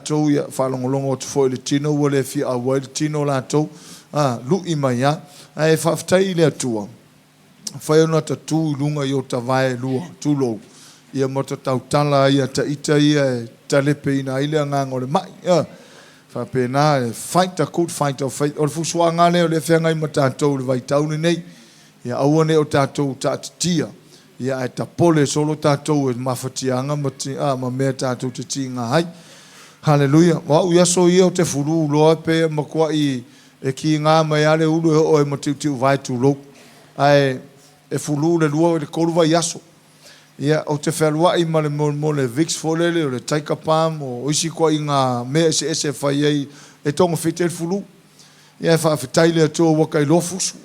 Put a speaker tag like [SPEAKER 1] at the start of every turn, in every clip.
[SPEAKER 1] tātou ia whalongolongo o te fo le tino ua le fi awa le tino lātou lu I mai ia e whaftai le atua whai ona tatu lunga I o tawae lua tūlou ia mo tautala ia ta ita ia talepe ina ile ngangole mai whapena fight a good fight of faith o le fusuanga le o le whengai ma tātou le vai tauni nei ia awane o tātou tātia ia e tapole solo tātou e mawhatianga ma mea tātou te tinga hai. Hallelujah. Wa uia so ia o te furu loa pe makua I e ki ngā mai ale ulu e o e matiu vai tu lo. Ai e furu le lua o le koruwa yaso. Ia o te whelua I ma le mo le Vicks folele o le taikapam o isi kwa I ngā mea ese whai ei e tonga white le furu. Ia e whawhitai le atua waka I lofusu.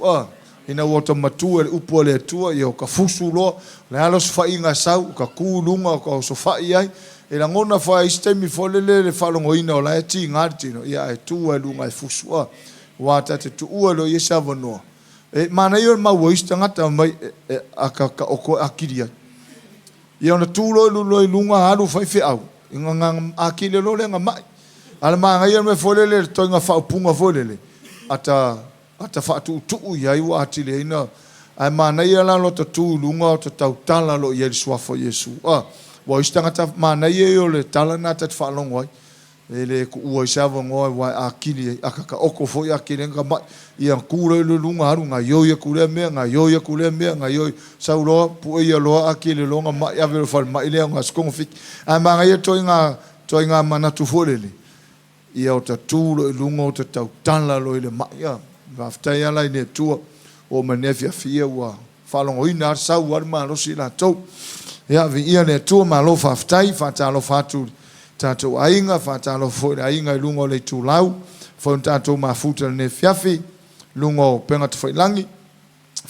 [SPEAKER 1] Ina wata matua le upo le atua I o ka fusu loa. Le alos whai ngā sau, ka kūlunga o ka oso whai ai. E la ngona whai istemi folele le whalongo ina o la e ti ngāri tino. Ia e tua e lunga e fusu. Wata te tu ua lo I esa wanoa. E mana I o maua ista ngata mai a ka oko akiri ai. Ia ona tūlo I lunga haru whai whi au. Inga ngā akiri lo le ngā mai. Ala maa ngai me folele le toi ngā whaupunga folele. Ata whaatu tuu iai wa ati le ina. Ai mana ia la lo ta tū lunga o ta tautala lo iai suafo Yesu. Wa istangata mana ia o le tala na ta whalongo ai. E le ku ua isawa ngoa wa akili akaka oko fo ia akili nga mai. Ia kura le lunga haru ngā yoia kule mea, ngā yoia kule mea, ngā yoia. Sau loa pu ia loa akili longa mai avero whal mai lea ngā skongo fiki. Ai mana ia toi ngā manatu folele. Ia o ta tūlo I lunga o ta tautala lo I le mai. Whaftai ala I ne tua o manefia fia ua whalongo ina ar sau ar marosi la tau. Ia vi ia ne tua malo whaftai, whatalo whatu tātou ainga, whatalo fwere ainga I lunga o le tūlau, whaun tātou mafuta ne fiafi, lunga o penga te whailangi,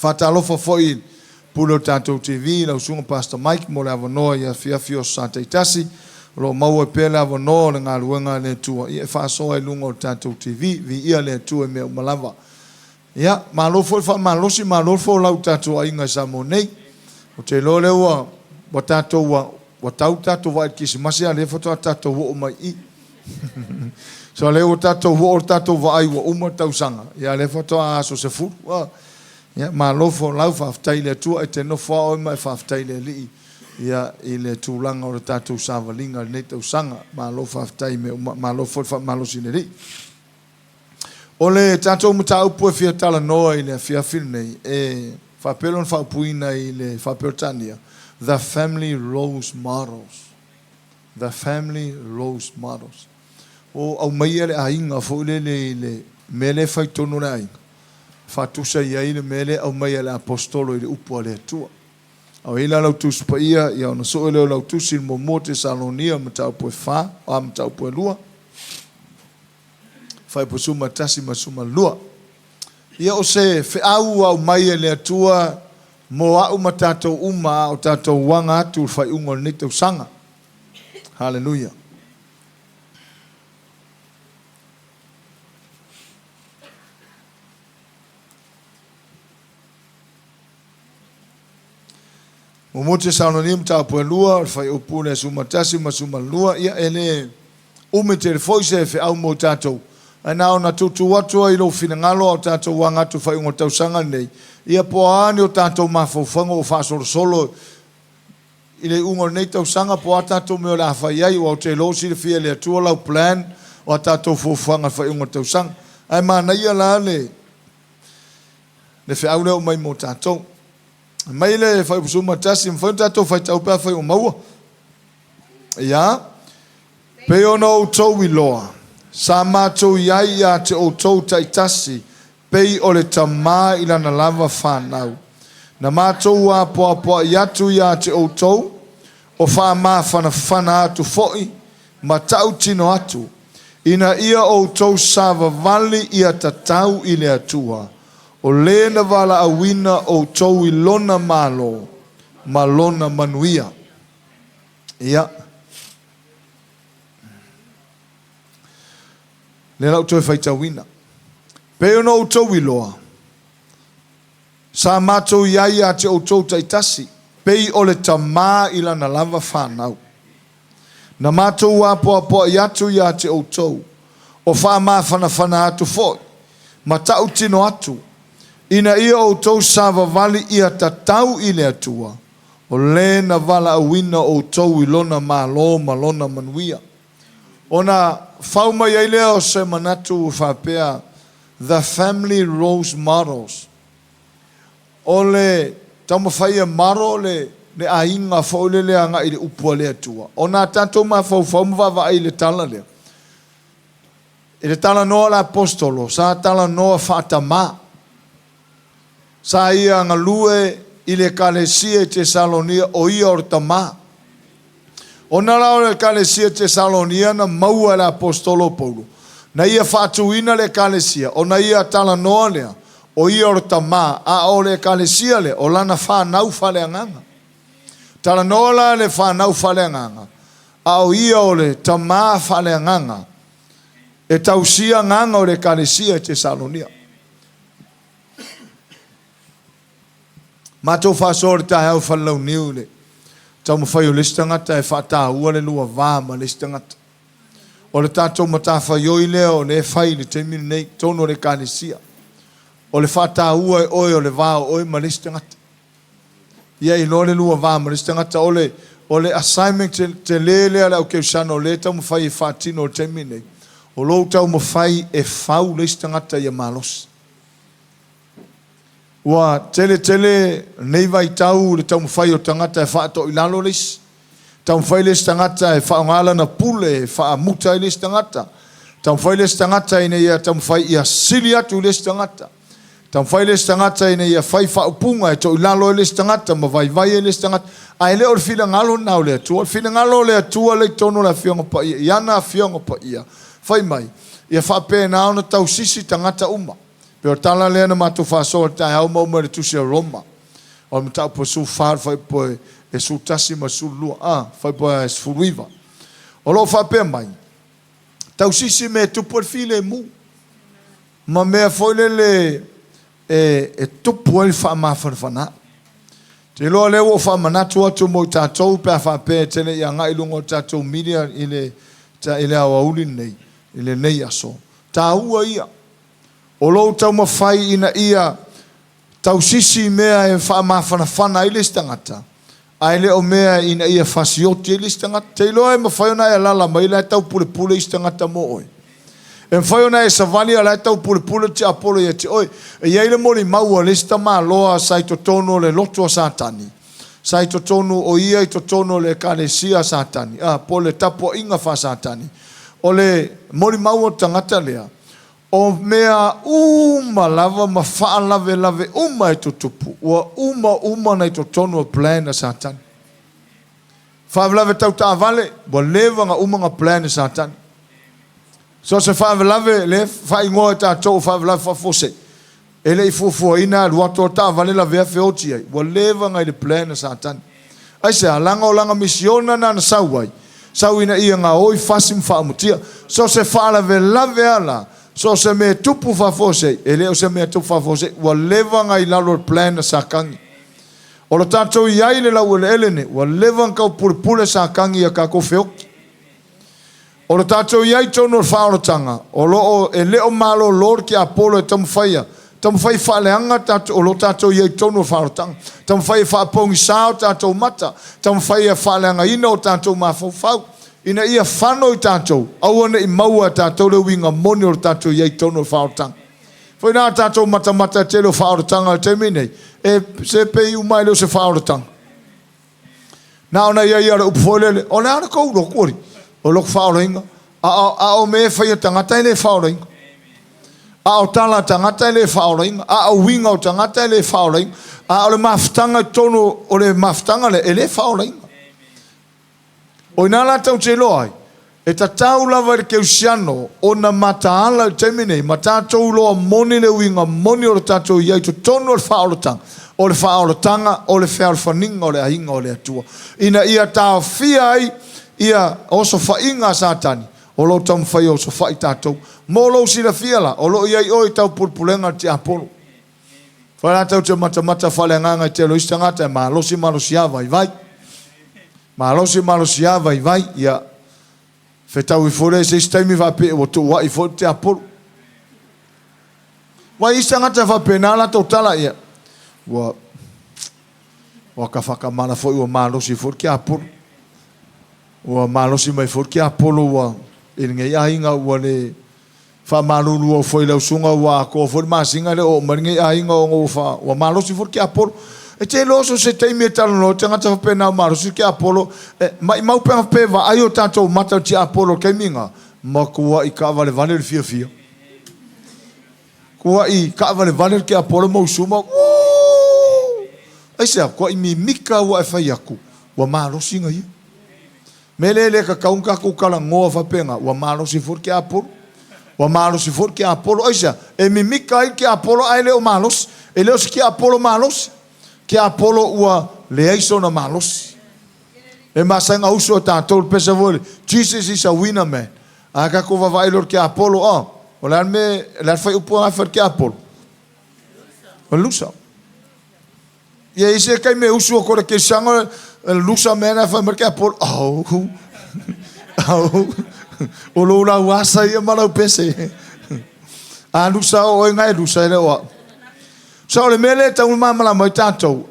[SPEAKER 1] whatalo whafoi pulo tātou TV, lau sunga Pastor Mike, mo le avanoa ia fiafi o Santaitasi, lo maua pele avanoa le ngā luenga le tua, ia whasoa I lunga o tātou TV, vi ia le tua mea umalava. Ia, malofo fa malosi malofo lau tatou ainga Samoa nei. O te lo le ua wa tatou wa tatou wa kisimasi ale foto tatou wo mai I. So le o tatou wo tatou wa ai wa uma tausanga. Ia le foto a so se fu. Ia malofo lau fa ftai le tua e te no fa o mai fa ftai le li. Ia I le tūlanga o tatou savalinga nei tausanga. Malofo ftai me malofo fa malosi le li. Ole tātou muta upu e fia tala noa I le fia filnei e whapelon whaupuina I le whapeltania. The family role models. The family role models. O au mai ele ainga fo le mele whai tono le ainga. Whatusa I le mele au mai ele apostolo I le upu a le atua. Au ila lau tusi pa ia I au na so ele lau tusi mo mote salonia muta upu e wha o muta upu e lua. Fai po suma tasi ma suma lua. Ia o se whiau au mai e le atua mo au ma tātou uma o tātou wanga atu fai ungo ni tau sanga. Hallelujah. Mo mote salonim tau po lua fai upu le suma tasi ma suma lua ia ele ume te foise whiau mo tātou. Ana ona tutu watu I lo finangalo o tātou wanga tu whai ungo tausanga nei. Ia poani o tātou mawhauwhanga o whasoro solo. I le ungo nei tausanga po a tātou meo la whai ai o te losi le fia le atua lau plan o a tātou whauwhanga whai ungo tausanga. Ai mana ia la le whiau leo mai mo tātou. Mai le whai pusuma tasi mwhai tātou whai tau pēr whai o maua. Ia. Peo no tau I loa. Sa mātou iai a te o tau taitasi, pei o le tamā I lana lava whanau. Na mātou a poa I atu I a te o tau, o wha mā whana atu foi, ma tau tino atu. Ina ia o tau sawa vali I a tatau I le atua. O lena wala awina o tau I lona malo, ma lona manuia. Ia. Le lau toi whaitawina. Peo no utau I loa. Sa mātou iai a te outou taitasi. Pei o le tamā I lana lava whanau. Na mātou apo i atu ia te outou. O wha mawhanawhana atu foi. Ma tau tino atu. Ina ia outou sa vavali ia tatau i le atua. O le na vala awina outou i lona malo malona manuia. Ona whauma iai lea o se manatu whapea the family role models. O le taumawhaia maro le ainga whaule lea nga i le upua lea tua. O nā tātou mā whaumawawa ai le tala lea. I le tala noa la apostolo, sa tala noa whaatama. Sa ia nga lue i le kalesia te Salonia o ia o tama. O nā lao le kalesia te Salonia na maua le apostolo Paulo. Na ia whaatuina le kalesia, o na ia tala noa lea, o ia o tama, a o le kalesia le, o lana whanau whale anganga. Tala noa le whanau whale anganga, a o ia o le tama whale anganga, e tausia nganga o le kalesia te Salonia. Mātou whasore ta hau whalau niu le, tau mawhai o listangata e whata ua le lua vāma listangata. O le tātou matawhai oi lea o le whai le temini nei tono le kalesia. O le whata ua e oi o le vāo oi ma listangata. Ia i lo le lua vāma listangata o le assignment te lelea le au keusano le tau mawhai e whatino o temini nei. O lo tau mawhai e whau listangata ia malos. Ua tele nei vai tau le tau mawhai o tangata e whaato i lalo lis. Tau mawhai le tangata e whaongala na pule e whaamuta i le tangata. Tau mawhai le tangata i nei tau mawhai ia sili atu le tangata. Tau mawhai le tangata i nei whai whaupunga e to i lalo le tangata ma vai vai le tangata. Ai le o le whina ngalo nau le atua. Whina ngalo le atua le tono la fionga pa ia. Iana fionga pa ia. Whai mai. Ia whape na ona tau sisi tangata uma. Pero tala lea na matu whasoa tai hau mauma le tusi a Roma. O me tau po su whar whai po e su tasi ma su lua. Whai po e sfuruiva. O lo whape mai. Tau sisi me tupu e file mu. Ma mea foile le e tupu e wha mawhanawhana. Te loa leo o wha manatu atu mo i tātou pēr whape tele i a ngai lungo tātou media i le awa uli nei. I le nei aso. Tā ua ia. O lo tau mawhai ina ia tau sisi mea e wha mawhanawhana i le stangata. Ai le o mea ina ia whasioti i le stangata. Te iloa e mawhai ona e lala mai lai tau pule pule i stangata mo oi. E mawhai ona e savali a lai tau pule pule te apolo i te oi. E iei mori maua le stama loa sai to tono le loto a satani. Sai to tono o ia i to tono le kalesia satani. Pole tapo inga wha satani. O le mori maua tangata lea. O mea lava ma wha lave e to tupu. Ua uma nei to tonu a plan a satani. Wha lave tau ta vale, wa lewa nga nga plan a satani. So se wha lave le, wha ingoa ta tau wha lave wha fose. Ele i fufua ina luato ta vale la vea feoti ai. Wa lewa nga i le plan a satani. Ai se langa o langa misiona na sauai. Sau ina ia nga oi fasim wha amutia. So se wha lave ala. So se me tupu whafose, e leo se me tupu whafose, wa lewa ngai lalo plan na sakangi. O lo tātou iai le lau ele elene, wa lewa nkau pule sakangi a kako whioki. O lo tātou iai tono whaorotanga, o lo e leo malo lor ki apolo e tamu whaia. Tamu whai whaaleanga tātou, o lo tātou iai tono whaorotanga. Tamu whai whaapongi sao tātou mata, tamu whai whaaleanga ina o tātou mawhau. Ina ia whano i tātou, awana i maua tātou le winga moni o tātou iei tono whaorotanga. Whai nā tātou mata te leo whaorotanga te minei, e se pei umai leo se whaorotanga. Nā ona iei ara upwholele, o nā ana kou rokori, o loko whaoroinga, a o me whaia tangata i le whaoroinga. A o tala tangata i le whaoroinga, a o winga o tangata i le whaoroinga, a o le maftanga tono o le maftanga le e le whaoroinga. O ina la tau te loai, e ta tau lava le keusiano o na mataala te minei, ma tātou loa moni le winga, moni o le tātou iai to tono o le whaolotanga, o le whaolwhaninga, o le ahinga, o le atua. Ina ia tāo fia ai, ia oso whainga satani, o lo tau mwhai oso whai tātou. Mō lo sila fiala, o lo iai oi tau pulpulenga te apolo. Whaia tau te mata whalenganga i te loistangata, ma losi awa i vai. Ma losi awa i vai, ia Fetau I fore se staimi va pe o to wa I fo te apolo. Wa I sanga te va penala totala ia. Wa ka whakamana fo I malosi fo ki apolo. Wa malosi mai fo ki apolo wa ngai ainga wa le fa malulu o foi lau sunga wa ko fo masinga le o ngai ainga o fa wa malosi fo ki apolo. E te loso se te ime talo no te ngata whapena o malosi ki apolo. Mai mau penga peva ai o tatou mata ti apolo ke minga. Ma kua I ka vale vale le fia fia. Kua I ka vale vale ki apolo mo suma. Ai sea kua I mi mika wa e fai aku. Wa malosi ngai. Mele le ka kaunga ku kala ngoa whapenga. Wa malosi for ki apolo. Wa malosi for ki apolo. Ai sea e mi mika I ki apolo ai le o malosi. E leo si ki apolo malosi. Ki apolo ua le aiso na malosi. E masanga uso tātou pesa vole. Jesus is a winner man. Aka ko vavai lor ki apolo. O lan me, lan fai upu afar ki apolo. O lusa. Ia ise kai me uso kore ke sanga lusa mena fai mer ki apolo. O lo la wasa ia malau pese. A lusa o ngai lusa ele o. So le mele tau mamala mai tātou.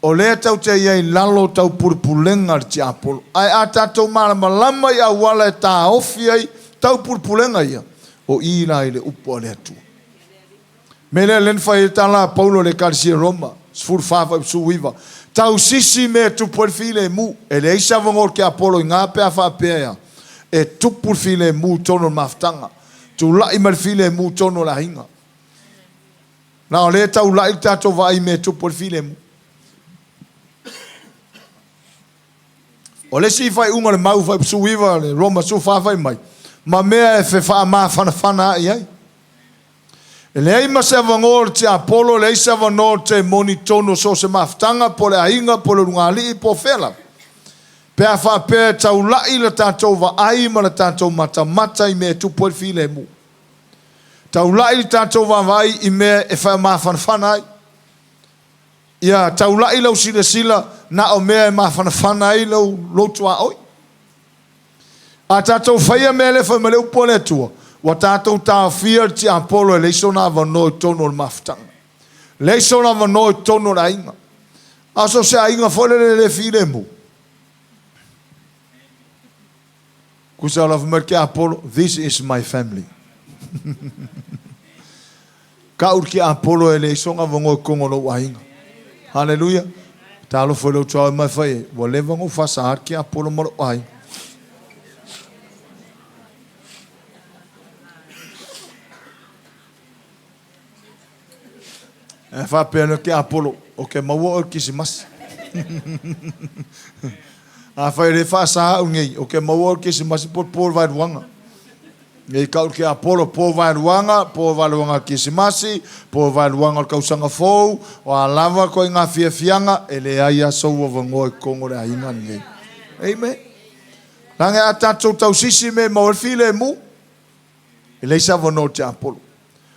[SPEAKER 1] O le tau te iei lalo tau purpulenga ti apolo. Ai a tātou malama ia wala e tā ofi ai tau purpulenga ia. O ila ile upo le atu. Mele len fai tala Paulo le karisia Roma. Sfur fafa suiva. Tau sisi me tu porfile mu. E le isa vangor ke apolo I ngā pea wha pea. E tu porfile mu tono maftanga. Tu lai marfile mu tono la hinga. Na le tau lai tato vai me tu porfile mu. O le si fai unga le mau fai suiva le Roma su fa fai mai. Ma mea e fe fa ma fana ai. E le ai ma se vangor te apolo le isa vangor te monitono so se maftanga po le ainga po le rungali I po fela. Pe a fa pe tau lai le tato va ai ma le tato mata I me tu porfile mu. Tau lai tātou wawai I mea e whai maa whanawhanai. Ia tau lai lau sila na o mea e maa whanawhanai lau lotua oi. A tātou whaia mea le whai maleu po le tua. Wa tātou tā whia ti apolo e leiso na wano I tono le maftanga. Leiso na wano I tono le ainga. Aso se ainga whole le while mu. Kusa la whamerke apolo, this is my family. Ka urki apolo e le songa vango kongo lo wainga. Hallelujah. Talo foi lo tau mai fai. Wa le vango fasa arki apolo mo wainga. E fa pena ki apolo o ke maua o kisimas. A fai le fasa ungi o ke maua o kisimas por vai wanga. Ngai kau ke apolo po valuanga kisimasi, po valuanga o kausanga fou, o a lava ko inga fianga, ele aia sou o vango e kongo le ainga ngai. Amen. Lange a tātou tau sisi me mawalfile mu, ele isa vano te apolo.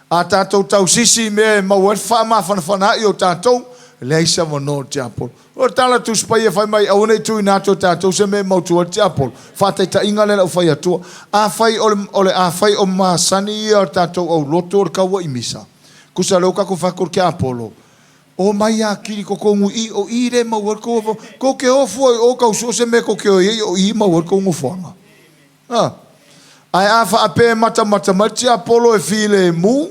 [SPEAKER 1] A tātou tau sisi me mawalfa ma whanawhana I o tātou, ele isa vano te apolo. O tala tu spai e whai mai au nei tui nātou tātou se me mautua te apolo. Whātai ta inga lena u whai atua. A whai ole a whai o māsani ia o tātou au loto or kaua I misa. Kusa leo kako whakur ke apolo. O mai a kiri ko kongu I o I re mauar ko ke ofu o kausu se me ko ke o I mauar ko ngufuanga. Ai a wha ape mata mati apolo e while mu.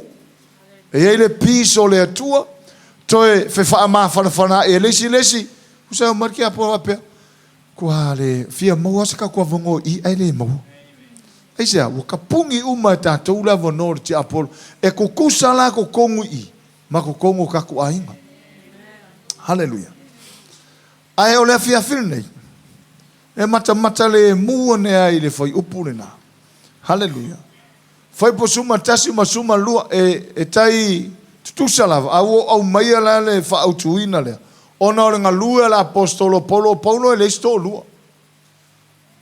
[SPEAKER 1] E eile piso le atua. Toe fe wha ma whanawhana e lesi. Kusa o marki apolo apea. Kua le fia mau asaka kua vango I aile mau. Aisea, waka pungi uma tātou la vanor ti apolo. E ko kusa la ko kongu I. Ma ko kongu kaku ainga. Hallelujah. Ai o le fia filnei. E mata le mua ne ai le fai upule na. Hallelujah. Fai po suma tasi ma suma lua e tai tutusalava. Au maia la le fa autuina le. Ona o ngā lua la apostolo Paulo e le sto lua.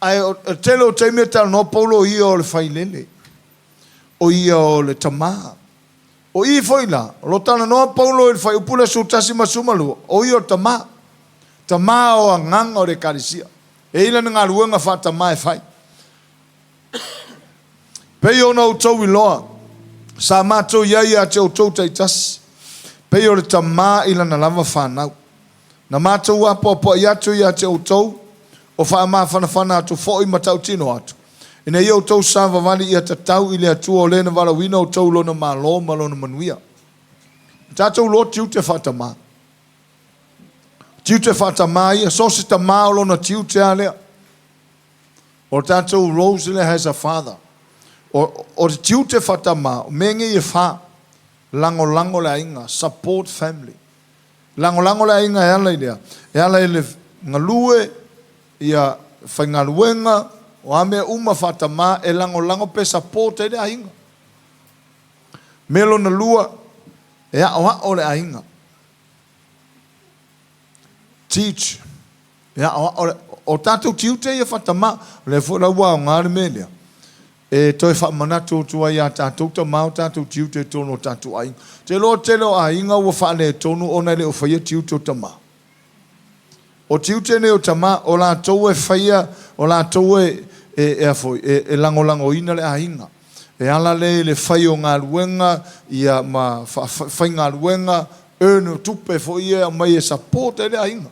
[SPEAKER 1] Ai telo teime tal no Paulo I o le failele. O I o le tamaa. O I foi la. Lo tana no Paulo e fai upule su tasi ma suma lua. O I o tamaa. Tamaa o nganga o le karisia. E ila ngā luenga fa tamaa e fai. Pei ona o tau I loa. Sa mātou iai a te o tau taitas. Pei o le tamā I lana lava whanau. Na mātou apo I atu I a te o tau. O wha mā whanawhana atu fōi matau tino atu. Ina I o tau sa wawani I a tatau I le atua o lena warawina o tau lona mā lo ma lona manuia. Tātou lo tiu te whatamā. Tiu te whatamā I a sosi ta mā o lona tiu te alea. O tātou Rosele has a father. O te tiu te whatamā, menge I wha, lango le ainga, support family. Lango le ainga e ala I lea. E ala I le ngalue, ia whaingaluenga, o ame uma whatamā, e lango pe support e le ainga. Melo na lua, e a o le ainga. Teach. E a o tātou tiu te ia whatamā, le fura ua o ngāre melea. E toi whamanatu tua I a tātou ta mau tātou tiu te tono tātou ainga. Te lo a inga ua whaane tonu ona le o whaia tiu te o ta mau. O tiu te ne o ta mau, o la tau e whaia, o la tau e lango ina le a inga. E ala le whai o ngā ruenga, ia ma whai ngā ruenga, enu tupe fo ia mai e support e le a inga.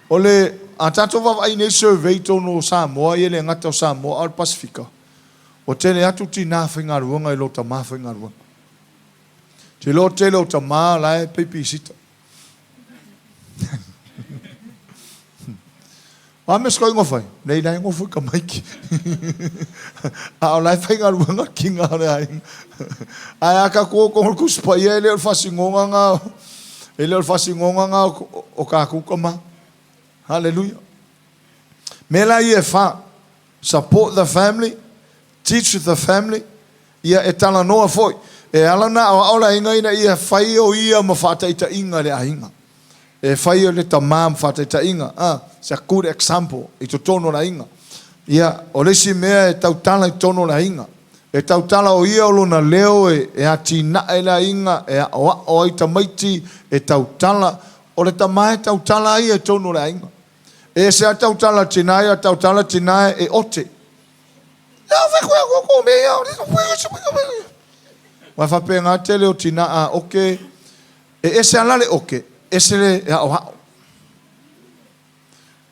[SPEAKER 1] O le a tātou wawa nei survey tono o Samoa, I le ngata o Samoa al Pasifika. O tele atu ti nā whainga ruanga I lo ta mā whainga ruanga. Te lo tele o ta mā lai pepi sita. Ame skoi ngofai, nei nai ngofai ka maiki. A o lai whainga ruanga ki ngā rea. Ai aka kua kongo kuspa ia ele o whasingonga ngā. Ele o whasingonga ngā o kā kuka mā. Hallelujah. Mela ia fa support the family, teach the family. Ia e tala noa foi. E alana o aula inga ina ia fai o ia ma whataita inga le ainga. E fai o le tamam whataita inga. It's a good example. I to tono la inga. Ia o lesi mea e tautala I tono la inga. E tautala o ia o lona leo e a tina e la inga. E a o ai tamaiti e tautala. O le tamae tautala ia e tono la inga. E se a tautala tina e ote. Wa fa pe nga tele o tina a oke. E se ala le oke. E se le e o hao.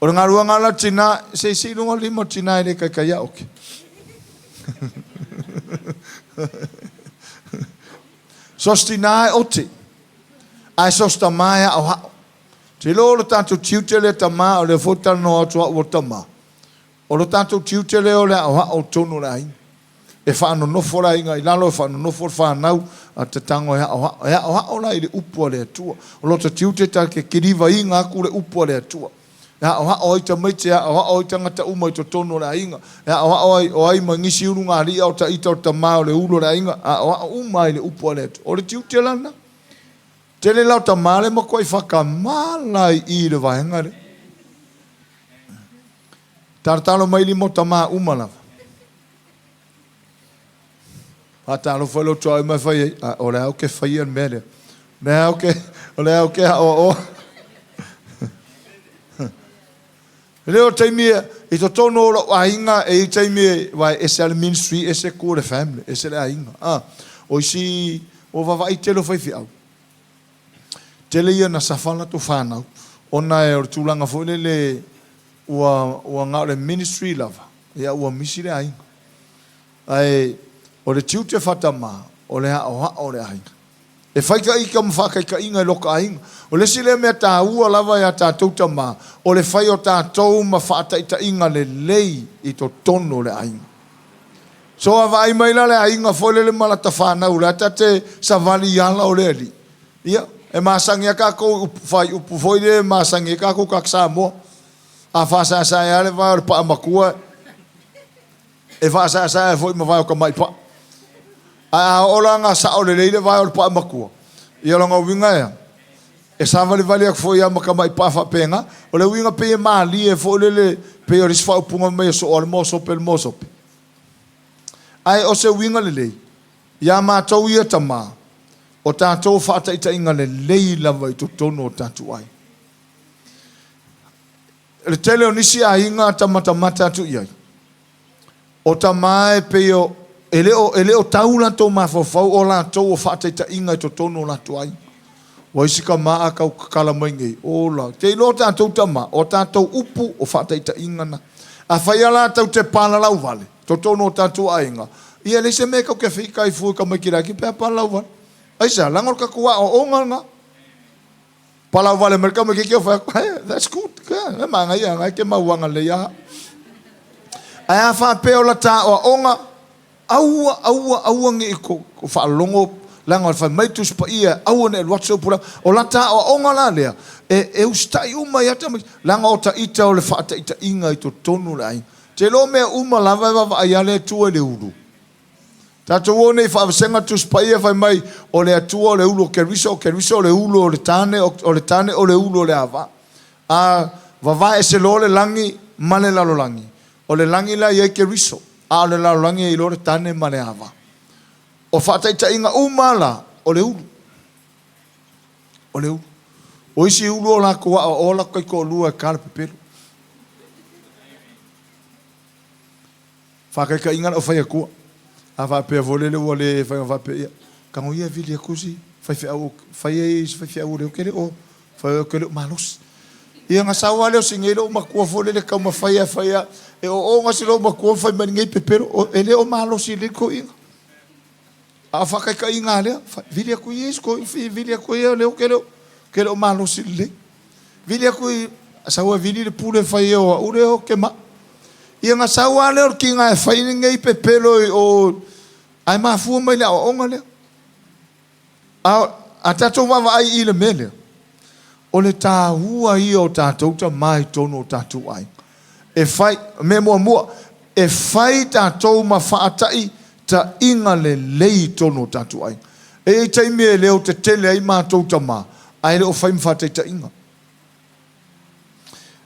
[SPEAKER 1] O ngā ruanga la tina, se si runga limo tina e le kaikaia oke. Sos tina e ote. Ai sos tamaya o hao. Te lo tātou tiutele tamā o le fotana no atua o tamā. O lo tātou tiutele o le o tono le ainga. E whaano nofo la inga I lalo, e whaano nofo whanau a te tango e o la I le upua le atua. O lo ta tiute ta ke kiriva inga aku le upua le atua. E o ai ta maite, o ai tangata uma I to tono le ainga. E o ai mangisi uru ngā ria o ta ita o tamā o le ulo le ainga. O uma I le upua le atua. O le tiute lana. Tele lau ta male ma koi whakamālai I le vahenga le. Tartalo mai li mo ta mā umalawa. Hatalo whalo toa mai whai. O le au ke whai an mele. O le au ke o. Leo taimia, I to tono o ainga e taimia vai ese al ministry, ese kore family, ese le ainga. O isi, o vavai telo whai whiau. Tele ia na safana tu whanau. Ona e o tūlanga fo le ua ngā le ministry lava. Ia ua misi le ainga. Ai, o le tiute whatamā, o le o le ainga. E whaika I ka mwhakaika inga I loka ainga. O le sile mea tā ua lava ia tā tauta mā. O le whai o tā tau ma whaataita inga le lei I to tono le ainga. So a vai mai la le ainga fo le malata whanau. Le tate sa vali yala o le ali. Ia. E masangi ka ko fai upu foi le masangi ka ko kaksa mo a fasa sa ya le va pa makua e fasa sa foi ma vai ko mai pa a ola nga sa o le le vai pa makua I longa winga ya e sa vale vale ko foi ma ka mai pa fa penga o le winga pe mali e fo le pe o risfa upunga mai so o mo so pel mo so ai o se winga le ya ma tau ia tama o tātou whaataita inga le leila vai to tono o tātou ai. Le tele o nisi a inga tamata mata tu iai. o tamā e peo e leo tau latou mafofau o latou o whaataitainga i to tono o latou ai. Wa isi ka maa kau kakala mai ngei. Ola. Te ilo tātou tama. O tātou upu o whaataitainga na. A whaia latou te pāna lau vale. To tono o tātou ainga. Ia le se me kau ke whika i fui ka mai kira ki pēa pāna lau vale. Aisa, langor ka kua o onga nga. Pāna lau vale merka mai kikio whaia. Hey, that's good. E maanga ia ngai ke mauanga le ia. Ai a wha peo la tā o onga. Aua ngi ko whaalongo. Langa fa mai tu spa ia au ne watso pura o lata o onga la lea e ustai uma ia ta langa o ta ita o le fa ta ita inga i to tonu lai te lo me uma lava va ia le tu le ulu ta to one fa senga tu spa ia fa mai o le tu o le ulu ke riso le ulu o le tane o le ulu le ava a va e se lo le langi male la lo langi o le langi la ia ke riso a le la langi i lo le tane male ava o whaataitainga umala o le ulu. O le ulu. O isi ulu o la kua o la kai ko lua kala pepero. Whakaika inga o whaia kua. A whapea volele o le whapea. Kango ia vili a kusi. Whaia au leo kere o. Whaia kere o malos. Ia nga sawa leo singero o makua volele kau ma whaia. E o nga silo makua whai maningei pepero. E leo malos i le ko inga. A whakaika inga lea, vilia kui esko, vilia kui eo leo kere o malo sile. Vilia kui, saua vili le pule whai eo a ure o ke ma. Ia nga saua leo ki ngā e whai ngei pepelo o, ai maa fua mai lea o onga lea. A tatou wawa ai i le me lea. O le tā hua i o tātou ta mai tono o tātou ai. E whai, me mua, e whai tātou ma whaatai, ta inga le lei tono tatu ai. E taimi e leo te tele ai mātou tama. Ai leo whaim whatei ta inga.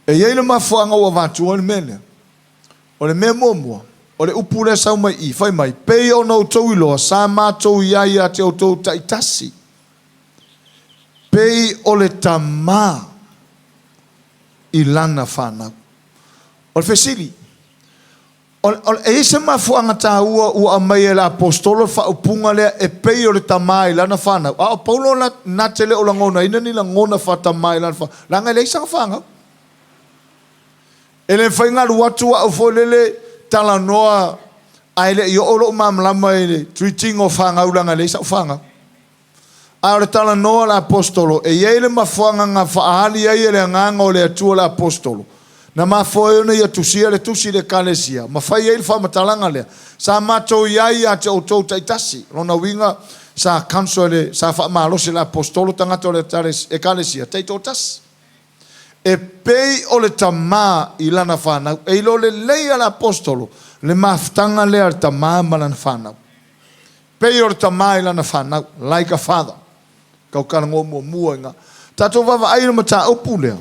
[SPEAKER 1] E iei le mafuanga ua vātu o le mele. O le mea mua. O le upule sau mai i. Whai mai. Pei o nau tau iloa. Sa mātou iai a te o tau taitasi. Pei o le tama i lana whanau. O le fesili. E se mafuanga tā ua mai e la apostolo whaupunga lea e pei o le tamai lana whanau. A o paulo na te leo la ngona, ina ni la ngona whatamai lana whanau. Langa le isang whangau. E le whaingaru atu au wholele tala noa ai le i olo mamlama e le treating o whangau langa le isang whangau. A o le tala noa la apostolo e iei le mafuanga ngā whaahali ai e le nganga o le atua la apostolo. Na mafoe ona ia tusia le tusi le kalesia. Mawhai eil whamatalanga lea. Sa matou iai a te outou taitasi. Rona winga sa kanso le, sa whaamalosi la apostolo tangata o le kalesia. Teito tas. E pei o le tamā i lana whanau. E ilo le leia la apostolo. Le maftanga lea le tamā ma lana whanau. Pei o le tamā i lana whanau. Like a father. Kau karango mua inga. Tato wawa aina mata upu lea.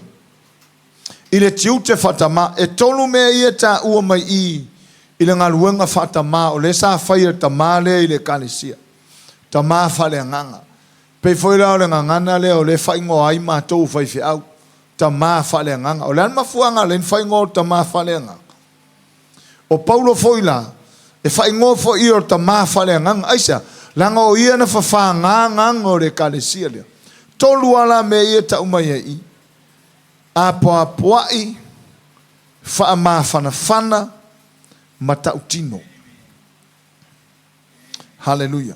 [SPEAKER 1] I le tiu te whatama, e tolu mea ia tā ua mai i le ngaluenga whatama, o le sa whaia tamā lea i le kalesia. Tamā whale nganga. Pei whaira o le ngangana lea o le whaingo ai mātou whaifi au. Tamā whale nganga. O le anma fuanga le whaingo tamā whale nganga. O Paulo whoila, e whaingo whai o tamā whale nganga. Aisa, langa o ia na whawha nganga o le kalesia lea. Tolu ala mea ia tā umai i. Apoapoai, whaamawhanawhana, matautino. Hallelujah.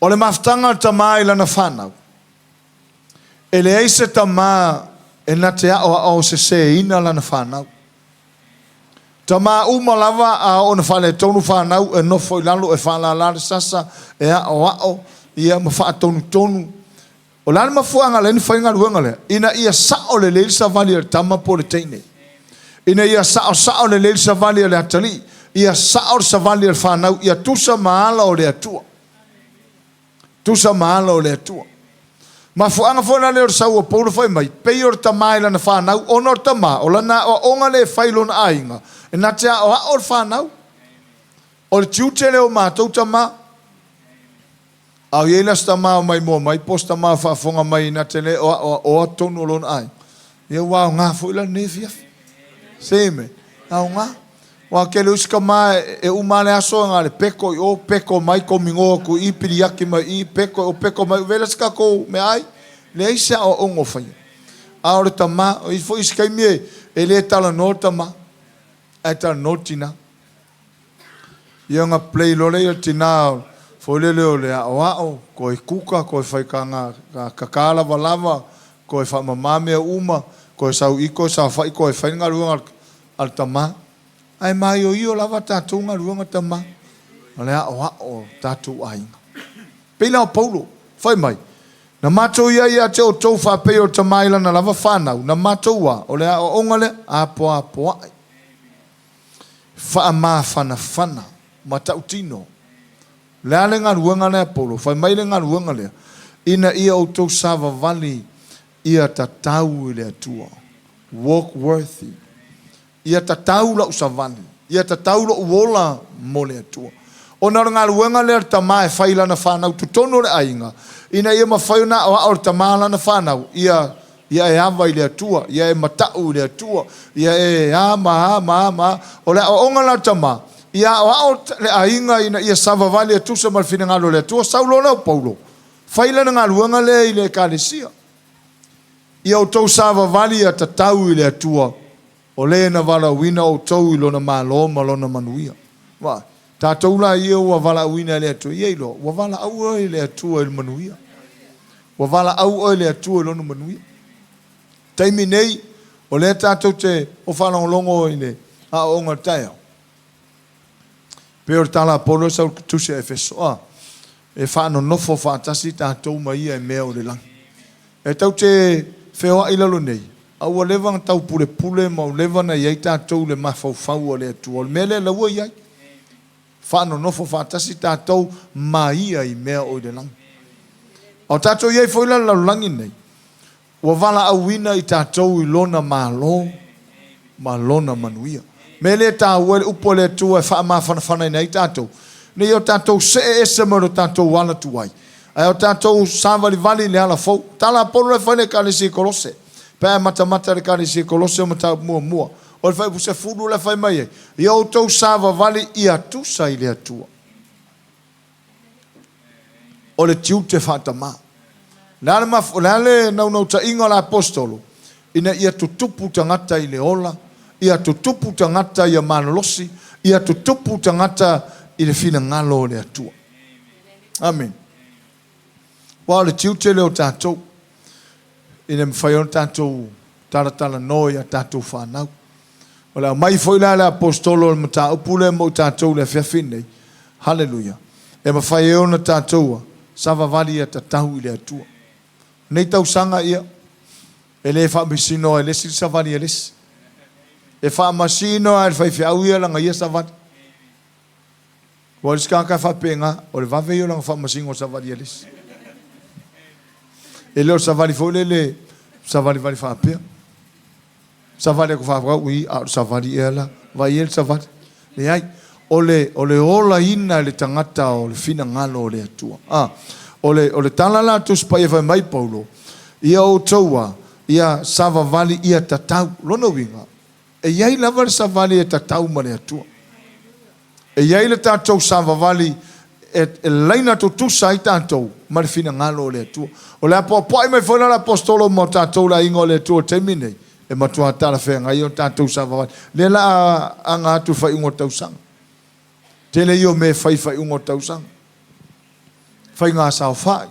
[SPEAKER 1] O le maftanga tamā i lana whanau. E le eise tamā e na te ao se ina lana whanau. Tamā umalawa a o na whale tonu whanau e nofo i lalo e whalalare sasa e ao ia ma whaatonu. O lana mafuanga le ni whainga ruanga le. Ina ia sao le leilisa vali le tama po le teine. Ina ia sao le leilisa vali le atali. Ia sao le savali le whanau. Ia tusa maala o le atua. Tusa maala o le atua. Mafuanga fona le o sau o paulo whai mai. Pei o le tamai lana whanau. Ono o tama. O lana o onga le whailona ainga. E na tea o a o le whanau. O le tiutele o mātou tama. Au iela sta ma mai mo mai posta ma fa fonga mai na tele o tonu lon ai. Ia wa nga fu ila nefia. Seme. Aunga. Wa ke lu ska mai e umale aso ngale peko o peko mai ko mingo ku I piriaki mai I peko o peko mai vela ska ko me ai le isa o ongo fai a o tama o I fo iskai me e le tala no tama e tala no tina Ianga play lo le tina fo le le o ko I kuka ko fai kanga kakala valava ko fa mamame uma ko sa iko sa fai ko fai ngalu al tama ai mai o io lava tatu nga ruanga tama ale o tatu ai pela Paulo fai mai na mato ia te o tau fa pe o tamaila na lava fana na mato wa o le o ngale apo fa ma fana mata utino le ale nga ruanga le Paulo fai mai le nga ruanga le ina ia o tau sava vali ia tatau le tua walk worthy ia tatau la usavani ia tatau la uola mole atua ona nga luenga le tama e faila na fana tu tono le ainga ina ia mafaina o tamala na fana ia e ava ile atua ia e matau le atua ia e ama o le onga la tama ia o le ainga ina ia sava vale tu se mal fina ngalo le atua saulo na Paulo faila na luenga le ile kalesia ia o tau sava vale ia tatau ile atua o le na vala wina o tau ilo na malo malona manuia wa tatou la ia wa vala wina le atu ia ilo wa vala au le atu il manuia wa vala au le atu ilo no manuia taimi nei o le tatou te o fala longo ine a o ngatai pe o tala polo sa tu se efeso e fa no fo fa tasi tatou mai e me o le lang e tau te feo ila lo nei au leva tau pule ma leva na ia tatou le mafau le tu o mele la wo ia fa no fo fa tasi tatou mai ai me o de lang o tatou ia foi la langi nei o vala awina I tatou I lona malona manuia mele ta wel upole tu e fa ma fana nei tatou nei o tatou se mo tatou wala tu ai ai o tatou savali vali le ala fo tala polo le fane kalisi kolose pe mata le kalisi kolose mata mua o le fai se fulu le fai mai I o tou sava vali ia tu sai le atua o le tiu te fatama Lale no ta inga la apostolo ina ia tutupu tangata I le ola ia tutupu tangata ia manolosi ia tutupu tangata I le fina ngalo le atua amen wa le tiu te le o tatou ina mfaion tatou tala noia tatou whanau wala mai foi la le apostolo le mata upule mo tatou le fiafine haleluya e mafaion na tatou sava vali ia tatau I le atua nei tau sanga ia ele fa misino ele si savani ele e fa masino al fa fiau ia langa ia savani wal ska ka fa penga o le va ve ia langa fa masingo savani ele ele o savani fo le savani vali fa pe savani ko fa ui a savani ela va ia savani le ai ole ola ina le tangata o le fina ngalo le atua ole talala tu spai vai mai Paulo ia o toa ia sava vali ia tatau lono winga e ia lava savali e tatau mane atua e ia le tatou sava vali e laina tu sai tatou mal fina ngalo le atua o le apo mai fona la apostolo mo tatou la ingo le atua termine e matua tala fe ngai o tatou sava vali le la anga tu fai ngo tau sang tele io me fai ngo tau sang fai ngā sao fai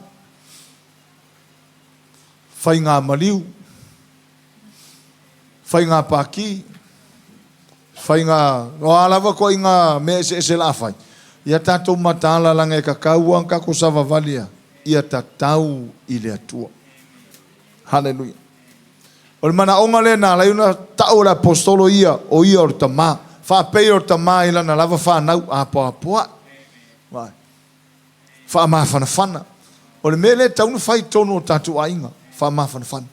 [SPEAKER 1] ngā maliu fai ngā paki fai ngā o alawa ko ngā me se la fai ia tatou matala langa e kakau ang kako sava valia ia tatau I le atua haleluya o le mana onga le na laiuna tau le apostolo ia o tama fa pei o tama ila na lava fa nau apoa vai fa ma fana o le mele taunu fai tono tatu ainga fa ma fana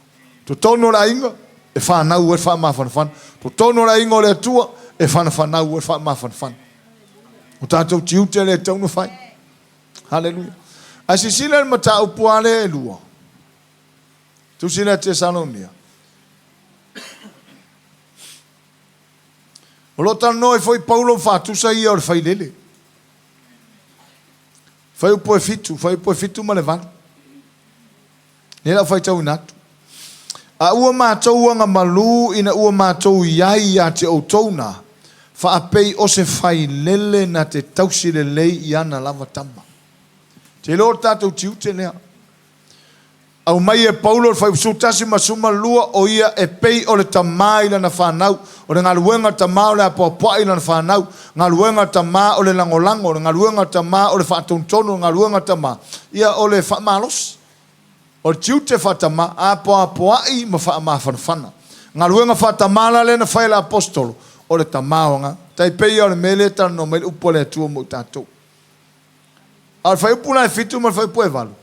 [SPEAKER 1] to tono la inga e fa na u fa ma fana to tono la inga le tua e fana u fa ma fana o tatu tiu te le taunu fai haleluya asisila le mata upuale lua tu sila te sanonia O lo tano e foi Paulo fatusa ia o le failele. Fai upo e fitu ma le vale. Nela fai tau inatu. A ua mātou anga malu ina ua mātou iai a te outouna. Fa apei o se failele na te tausi le lei i ana lava tama. Te lo tātou tiu te lea. Au mai e Paulo fai usutasi masuma lua o ia e pei o le tamai lana whanau. O le ngaluenga tamā o le apuapua lana whanau. Ngaluenga tamā o le langolango. Ngaluenga tamā o le whaatontono. Ngaluenga tamā. Ia o le whaamalos. O le tiu te whatama apuapuai ma whaamawhanawhana. Ngaluenga whatamala le na whaile apostolo. O le tamaonga. Tai pei o le mele tana no mele upo le atua mo tātou. Al whai upu na e fitu ma whai pue valu.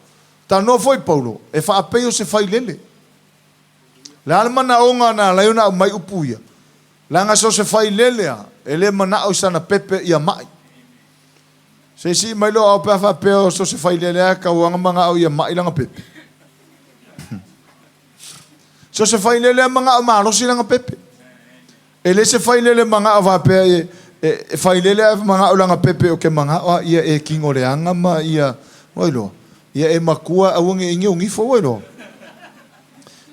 [SPEAKER 1] Ta no foi Paulo, e fa apeo se fai lele. Le almana onga na leona mai upuia. Langa so se fai lele a, e le mana o sana pepe ia mai. Se si mai lo au pe fa apeo so se fai lele a ka wanga manga o ia mai langa pepe. So se fai lele a manga o malo si langa pepe. E le se fai lele manga o va pe e fai lele a manga o langa pepe o ke manga o ia e kingo le anga ma ia oilo. Ia e makua awange inge ungifo wailo.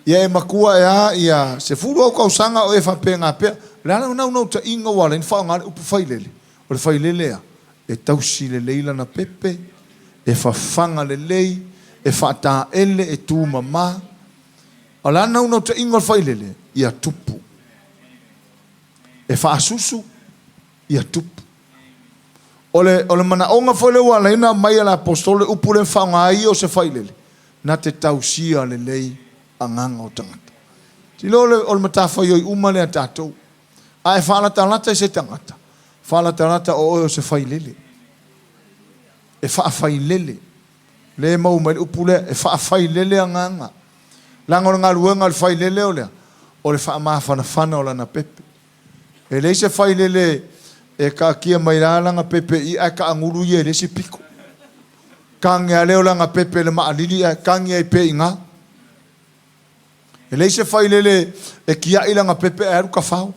[SPEAKER 1] Ia e makua ia se furu au kausanga o e whape ngā pia. Lana unau ta inga wala in whao ngāre upu whailele. O le whailele a. E tausi le leila na pepe. E whawhanga le lei. E whata ele e tū mama. O lana unau ta inga whailele. Ia tupu. E whaasusu. Ia tupu. Ole mana onga foi le wala ina mai ala apostole upu le whaunga ai o se whailele. Na te tausia le lei anganga o tangata. Tilo ole matawhai oi uma le a tātou. A e whaalatalata i se tangata. Whaalatalata o se whailele. E whaafhailele. Le mau mai upu le e whaafhailele anganga. Langor ngā ruenga le whailele o lea. O le whaamawhanawhana o lana pepe. E le se whailele e ka kia mai rālanga pepe i a ka anguru i e resi piko. Kange leo langa pepe le maalili a kange i pe inga. E leise whai lele e kia i langa pepe e aru ka whao.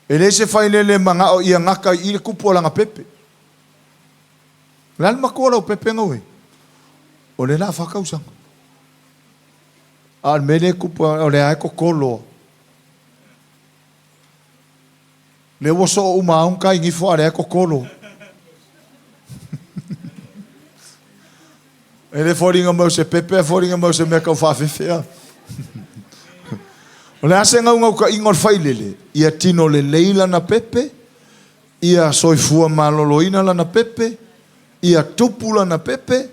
[SPEAKER 1] E leise whai lele manga o ia ngaka i le kupu o langa pepe. Lal makua lau pepe ngawe. O le la whakausanga. Al mele kupu o le aeko kolo. Le woso o umaunga i ngifo are ko kolo. Ele foringa mo se pepe, foringa mo se meka fa fefea. O le ase ngau ka ingor failele. Ia tino le leila na pepe. Ia soifua maloloina la na pepe. Ia tupula na pepe.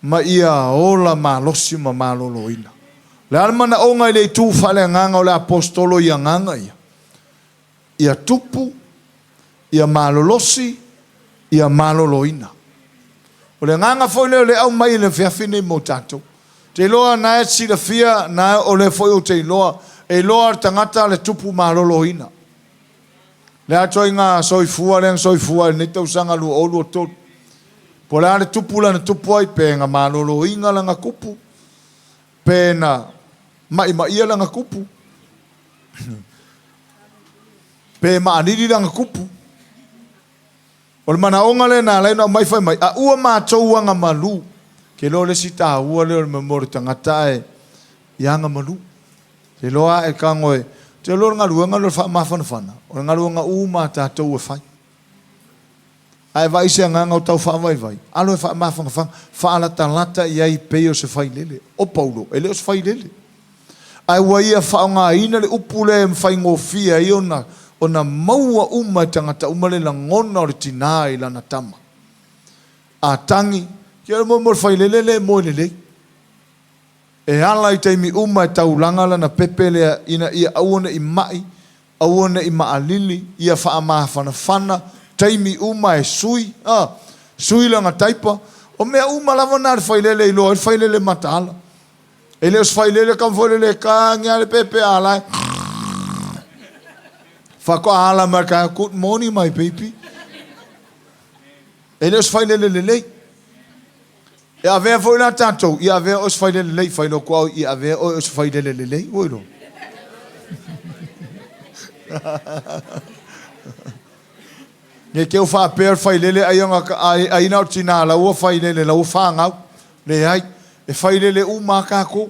[SPEAKER 1] Ma ia ola malosi ma maloloina. Le almana onga i le tu fale nganga o le apostolo ia nganga ia. Ia tupu, ia malolosi, ia maloloina. O le nganga foi leo le au mai le whiawhine mo tātou. Te loa na e sira fia na o le foi o te loa. E loa tangata le tupu maloloina. Le atoi ngā soifua, le soifua, ne tau sanga lua olu o tot. Po le ale tupu la na tupu ai pe ngā maloloina la ngā kupu. Pe na mai ia la ngā kupu. Pe maaniri langa kupu. O le mana onga le na leina mai fai mai. A ua mātou anga malu. Ke lo le sita ua le o le memori tangata e ianga malu. Te loa e kangoe. Te lo ngā ruanga lo wha mawhanawhana. O ngā ruanga uma tātou e fai. Ai vai se nganga o tau wha vai vai. Alo e wha mawhanawhana. Wha alata lata i ai peo se fai lele. O Paulo. E leo se fai lele. Ai wa ia wha ngā ina le upule e mwhai ngofia i ona. O na maua uma tangata umale la ngona o le tina i lana tama. A tangi, kia mo whailelele mo lele. E ala i teimi uma e taulanga lana pepele ina ia auone i mai, auone i maalili, ia whaamawhanawhana, teimi uma e sui, sui langa taipa, o mea uma lava nā le whailele i loa, le whailele mataala. E leo whailele kam whailele ka ngia le pepe alai, Whako ala marka, good morning my baby. E leos whailele lelei. E avea foi na tātou, i avea os whailele lelei, whailo kua i avea os whailele lelei, oiro. Nge ke o fa per fai lele ai na tina la o fai lele la o fa ngau le ai e fai lele u ma ka ko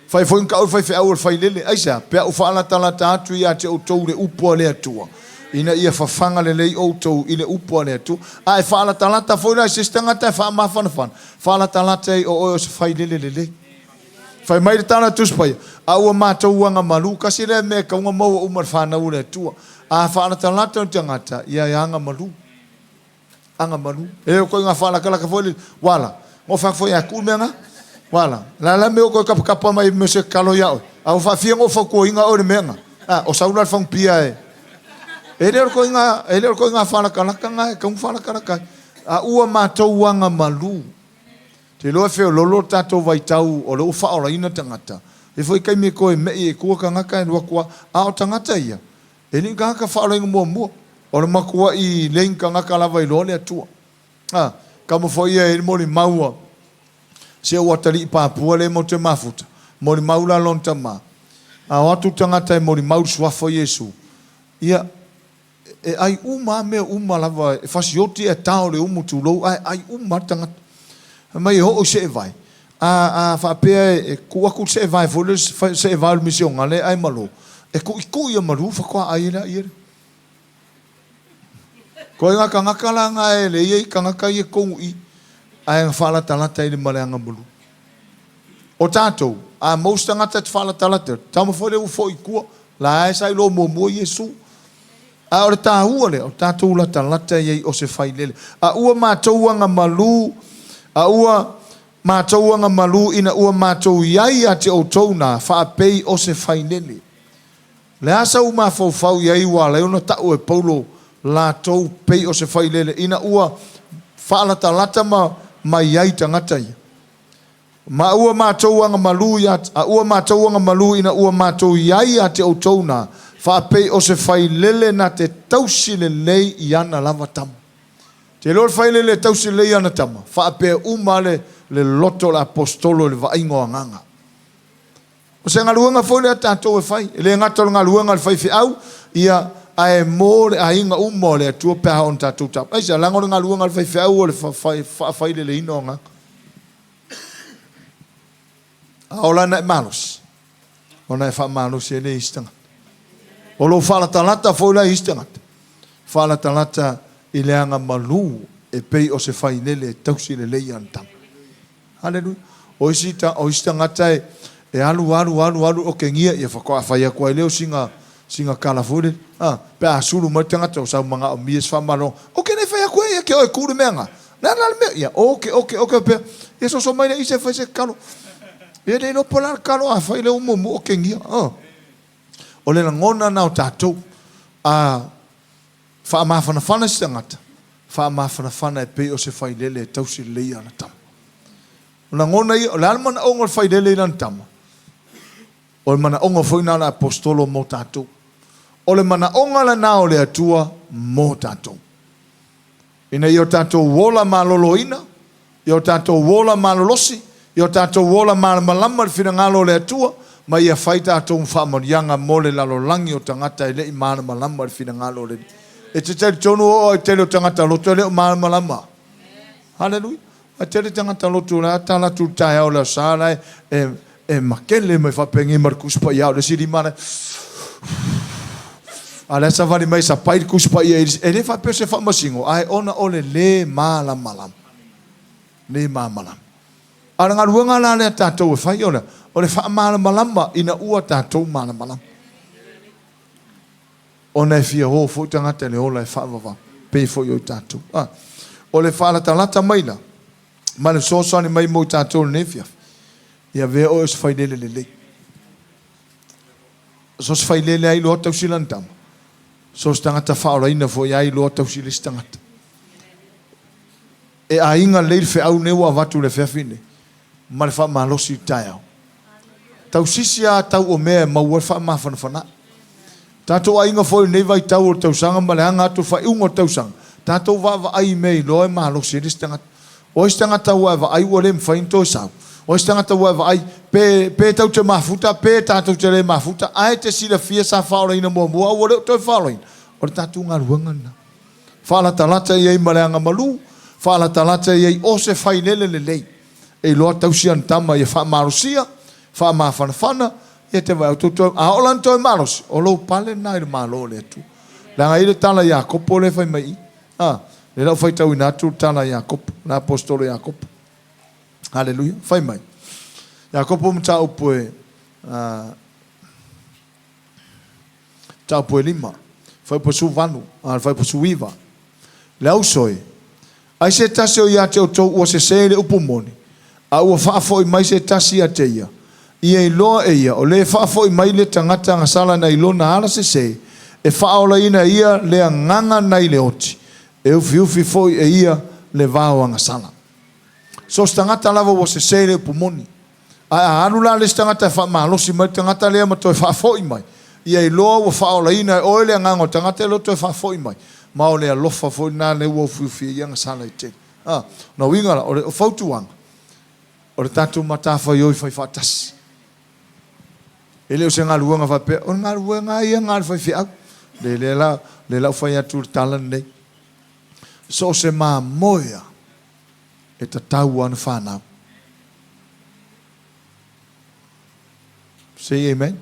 [SPEAKER 1] fai foi ka o fai fe au fai lele ai sa pe o fa la tala ta tu ia te o tou le upo le atua ina ia fa fanga le le o tou ile upo le atu ai fa la tala ta foi la sistanga ta fa ma fa la tala te o fai lele lele fai mai le tala tu spai a o ma tou anga malu kasi le me ka mo o mar fa na u le atua a whaana talata o tangata ia anga malu e ko nga whaana kala ka foi wala mo fa foi a kumenga wala la me ko kapa mai me se kalo ya a fa fia ngo fa ko inga o menga o saula fa pia e le ko nga whaana kala ka nga ka whaana kala ka a ua matou anga malu te lo fe lolo tato vai tau o lo fa ora ina tangata e foi kai me ko me e ko ka nga ka ko a o tangata ia e ni ka whaola inga mua o le makua i lenka ngaka lava i lole atua ka mo foi e mori maua se o atari i Papua le mo te mafuta mori maula lonta ma a watu tangata e mori maul suafo Yesu ia e ai uma lava e fasioti e tau le umu tulou ai uma tangata mai ho o se vai a whapea e kuaku se vai se vai misionga le ai malo e ku ia maru fa kwa ai la ia ko nga ka la nga e le ia ka nga ia ko i ai fala talata ile malanga bulu o tato a mosta nga tat fala talata tamo foi o foi ku la ai sai lo mo Yesu a o ta huale o tato la talata ia o se fai lele a ua matou nga malu a ua matou nga malu ina ua matou ia te o tona fa pei o se fai lele le asa uma fau ia i wala ona tau e paulo la tou pei o se fai lele ina ua fala talata ma iai tangata ia ma ua matou anga malu ia a ua matou anga malu ina ua matou iai a te outona fa pei o se fai lele na te tausi le lei iana lava tama te lor fai lele tausi le iana tama fa pe uma le loto la apostolo le vaingo nganga o se ngaluanga foi le tatou e fai le ngata ngaluanga le fai fi au ia ai more a inga le tu pe on tatou tap ai sa lango ngaluanga le fai fi au le fai le inonga aula na malos ona fa malos e le istanga o lo fala talata foi la istanga fala talata i le anga malu e pei o se fai lele tausi le leianta haleluya o istanga tai e alu o ke ngia ia whakoa whaia koe leo singa kalafure pe a suru mai tangata o sau mga o mies whamaro o ke nei whaia koe ia ke oe kuru meanga nana mea ia oke pe ia so mai le ise whaise kalo ia nei no polar kalo a whai leo mumu o ke ngia o le ngona na o tatou wha mawhanawhana si tangata wha mawhanawhana e pe o se whai lele tausi leia na tama o la ngona ia o le almana ongo whai lele na tama o le mana onga foi na apostolo mo tatou o le mana onga la na o le atua mo tatou ina i o tatou wola maloloina i o tatou wola malolosi i o tatou wola malamalama le finagalo le atua ma ia fai tatou whaamarianga mo le lalolangi o tangata e le i malamalama le finagalo le e te tele tonu o e tele o tangata loto le o malamalama haleluia a tele tangata loto la tala tu tae o le sala e makele mai whapengi markuspa iau le siri mana ale sa vali mai sa pai kuspa ia e le whape se whamasingo ai ona ole le malamalam le malamalam ala ngā ruanga la le tātou e whai ona o le whamalamalama ina ua tātou malamalam ona e fia ho fo tangata le ola e whaavawa pe fo i o tātou o le whaalatalata maila ma le sosani mai mo tātou le nefia ia vea o es fai lele lele sos fai lele ai loa tau silantama sos tangata whaoraina fo iai loa tau silis tangata e a inga leil fe au neua watu le feafine ma le wha malosi tai au tau sisi a tau o mea maua wha mawhanawhana tātou a inga fo i nei vai tau o tau sanga ma le hanga atu wha iungo tau sanga tātou wa ai mei loa e malosi silis tangata o is tangata wa ai ua le mwhainto e sau o is tangata wa ai pe tau te mafuta pe tātou te le mafuta ai te sila fia sa whaoraina mua mua o le toi whaoraina o tatu ngaluanga na fala talata ye malanga malu fala talata ye o se failele lei e lo tausia tama ye fa marusia fa ma fana e te vai tu a olanto maros o lo pale na il malo le tu la ngai tala Jakob le fai mai le lo fai tau ina tu tala Jakob na apostolo Jakob haleluia fai mai Jakob mta upoe tau poe lima fai po su vanu fai po su viva le au soe ai se tasi o ia te o tau ua se sele upumoni a ua whaafoi mai se tasi a te ia i loa e ia o le whaafoi mai le tangata ngasala na ilo na ala se se e whaola ina ia le nganga nai le oti e ufi foi e ia le vao ngasala so tangata lava ua se sele upumoni a anula le tangata whaamalosi mai tangata lea ma toi whaafoi mai i loa ua whaola ina o le nganga tangata lo toi whaafoi mai ma o le alofa foi na le ua ufi ia ngasala i te na wingala o le fautuanga o le tatu matafa ioi fai fatasi ele o se ngaluanga fa pe o ngaluanga ia ngal fai fiau le la fai atu tala nei so se ma moya e tatau ana fana say amen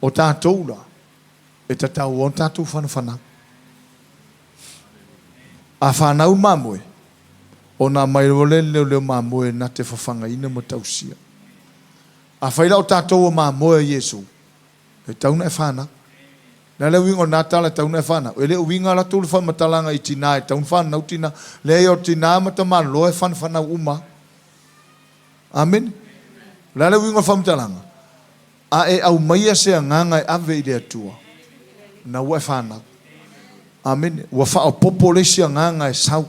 [SPEAKER 1] o tatou la e tatau on tatou fana a fana u mamoe ona mai le mamoe na te fafanga ina mo tausia a faila o tatou o mamoe Yesu e tauna e fana na le wingo na tala tauna e fana e le winga la tulu fa matalanga i tina e tauna fana utina le o tina matama lo e fana uma amen la le wingo fa matalanga a e au mai se nganga e ave ile atua na wa fana amen wa fa o population nganga e sau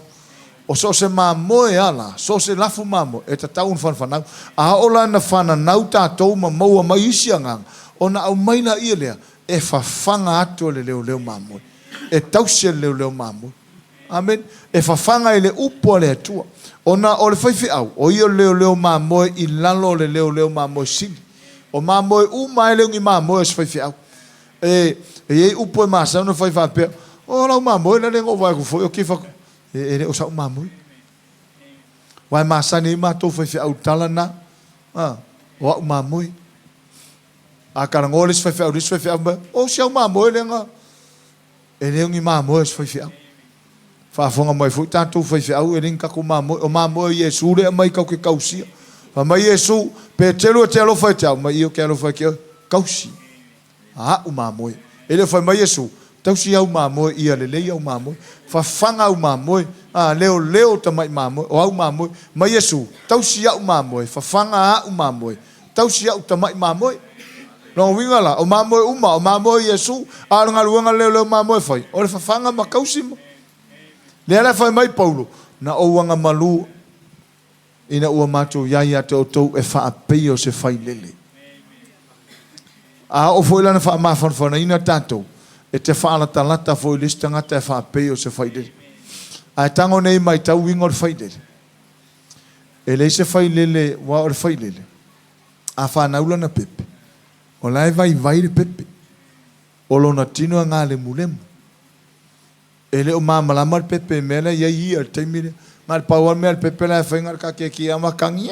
[SPEAKER 1] o so se mamoe ala so se lafu mamo e tatau fana a ola na fana nau tatou maua mai isianga ona au mai na ia lea e fafanga atu le leo mamoe e tausia leo mamoe amen e fafanga ile upo le atua ona o le faifi au o ia leo mamoe i lalo le leo mamoe sili o mamoe uma ele ngi mamoe se faifi au e upo e masa no faifa pe o la mamoe le ngo vai ku foi o kifa ele o sa mamoe vai masa ni ma to faifi au talana o mamoe a karangole se faifi au dis faifi au o se mamoe le nga ele ngi mamoe se faifi au fa fonga mai fu tanto faifi au ele nka ku mamoe o mamoe Yesu le mai ka ke kausia fa mai Yesu pe telo fai tau mai io quero fai que kausi o mamoe ele foi mai Yesu tau si au mamoe ia le au mamoe fa fanga au mamoe leo tamai mamoe o au mamoe mai Yesu tau si au mamoe fa fanga au mamoe tau si au tamai mamoe no wingala o mamoe o mamoe Yesu aranga luanga leo mamoe fai o le fa fanga ma kausi le ala fai mai Paulo na o wanga malu ina ua matou iai a te outou e whaapei o se whai lele. A o foi lana whaamawhanawhana tātou e te whaalatalata foi listangata e whaapei o se whai lele. A tango nei mai tau wingo le whai lele. E lei se whai lele wa o le whai lele. A whanaula na pepe. O lai vai le pepe. O lona tino a ngā le mulemu. E le o māmalama le pepe mele ia ia le taimile. Ngal pawal me al pepe la fa ngal ka ke ki ama kangi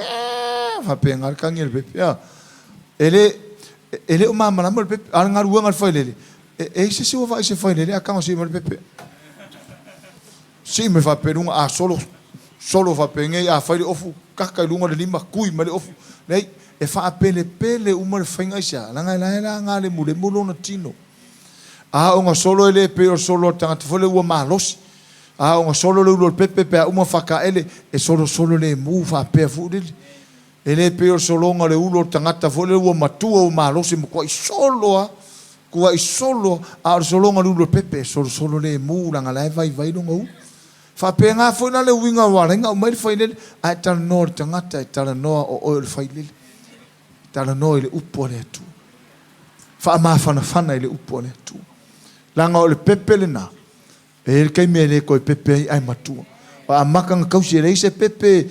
[SPEAKER 1] fa pe ngal kangi el pepe ya ele o mama la mal pepe al ngal ngal fa lele e se o va se fa lele aka si mal pepe si me fa perunga a solo fa pe ngai a fa le ofu kaka lunga le lima kui male ofu nei e fa pele o mal fa ngai sa la ngal mule mulo na tino a o solo ele pe o solo tanga fo le o malos a o solo le ulo pepe pe uma faka ele e solo le mu fa pe fu ele pe o solo le ulo tangata fo le o matua o malosi mo ko solo a solo le ulo pepe solo le mu la ngala vai no ngau fa pe nga fo na le winga wa nga o mai fa ile a tal no tangata tal no o le fa ile tal no ile upo le tu fa ma fana ile upo le tu la nga o le pepe le na e kai mele ko pepe ai matua a makanga kausi e se pepe